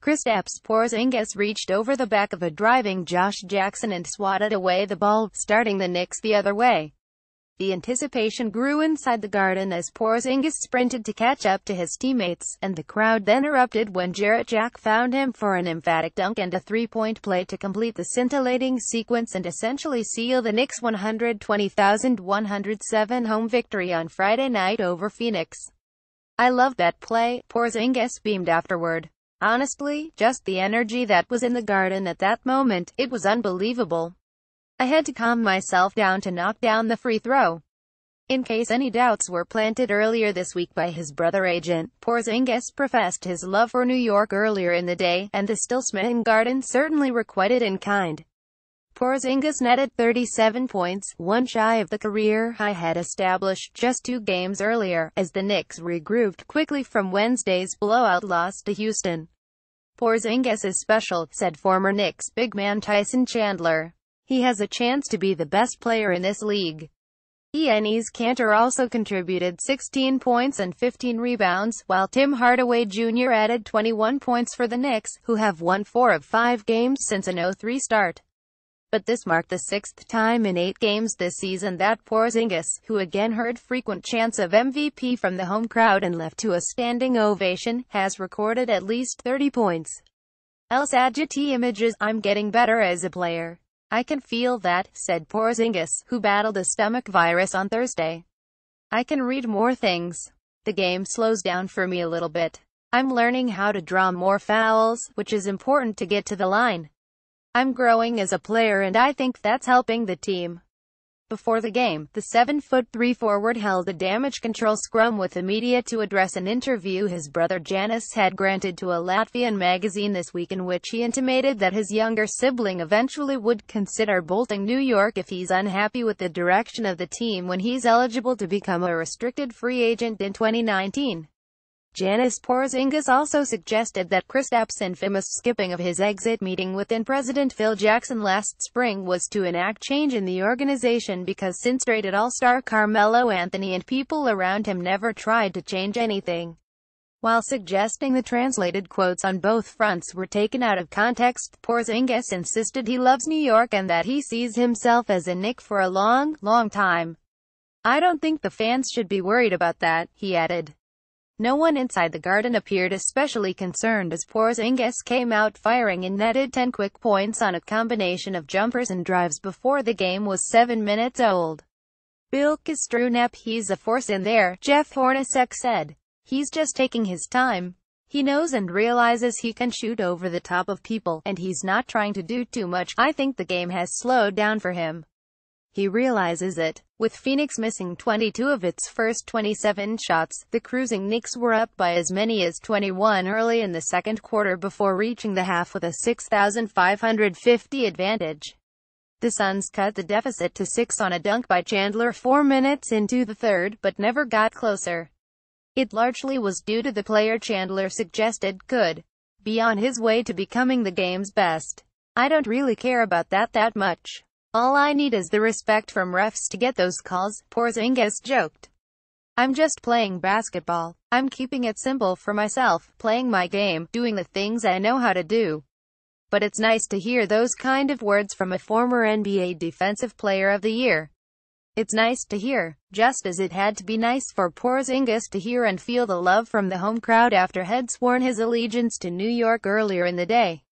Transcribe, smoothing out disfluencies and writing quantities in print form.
Kristaps Porzingis reached over the back of a driving Josh Jackson and swatted away the ball, starting the Knicks the other way. The anticipation grew inside the Garden as Porzingis sprinted to catch up to his teammates, and the crowd then erupted when Jack found him for an emphatic dunk and a three-point play to complete the scintillating sequence and essentially seal the Knicks' 120,107 home victory on Friday night over Phoenix. "I love that play," Porzingis beamed afterward. "Honestly, just the energy that was in the Garden at that moment, it was unbelievable. I had to calm myself down to knock down the free throw." In case any doubts were planted earlier this week by his brother agent, Porzingis professed his love for New York earlier in the day, and the still-smitten Garden certainly requited in kind. Porzingis netted 37 points, one shy of the career high had established just 2 games earlier, as the Knicks regrouped quickly from Wednesday's blowout loss to Houston. "Porzingis is special," said former Knicks big man Tyson Chandler. "He has a chance to be the best player in this league." Enes Kanter also contributed 16 points and 15 rebounds, while Tim Hardaway Jr. added 21 points for the Knicks, who have won 4 of 5 games since an 0-3 start. But this marked the 6th time in 8 games this season that Porzingis, who again heard frequent chants of MVP from the home crowd and left to a standing ovation, has recorded at least 30 points. "El Sajati images, I'm getting better as a player. I can feel that," said Porzingis, who battled a stomach virus on Thursday. "I can read more things. The game slows down for me a little bit. I'm learning how to draw more fouls, which is important to get to the line. I'm growing as a player and I think that's helping the team." Before the game, the 7'3" forward held a damage control scrum with the media to address an interview his brother Janis had granted to a Latvian magazine this week, in which he intimated that his younger sibling eventually would consider bolting New York if he's unhappy with the direction of the team when he's eligible to become a restricted free agent in 2019. Janis Porzingis also suggested that Kristaps' infamous skipping of his exit meeting with then-President Phil Jackson last spring was to enact change in the organization because since traded All-Star Carmelo Anthony and people around him never tried to change anything. While suggesting the translated quotes on both fronts were taken out of context, Porzingis insisted he loves New York and that he sees himself as a Knick for a long, long time. "I don't think the fans should be worried about that," he added. No one inside the Garden appeared especially concerned as Porzingis came out firing and netted 10 quick points on a combination of jumpers and drives before the game was 7 minutes old. "Bill Kistrunep, he's a force in there," Jeff Hornacek said. "He's just taking his time. He knows and realizes he can shoot over the top of people, and he's not trying to do too much. I think the game has slowed down for him. He realizes it." With Phoenix missing 22 of its first 27 shots, the cruising Knicks were up by as many as 21 early in the second quarter before reaching the half with a 6,550 advantage. The Suns cut the deficit to 6 on a dunk by Chandler 4 minutes into the third, but never got closer. It largely was due to the player Chandler suggested could be on his way to becoming the game's best. "I don't really care about that much. All I need is the respect from refs to get those calls," Porzingis joked. "I'm just playing basketball. I'm keeping it simple for myself, playing my game, doing the things I know how to do." But it's nice to hear those kind of words from a former NBA Defensive Player of the Year. It's nice to hear, just as it had to be nice for Porzingis to hear and feel the love from the home crowd after had sworn his allegiance to New York earlier in the day.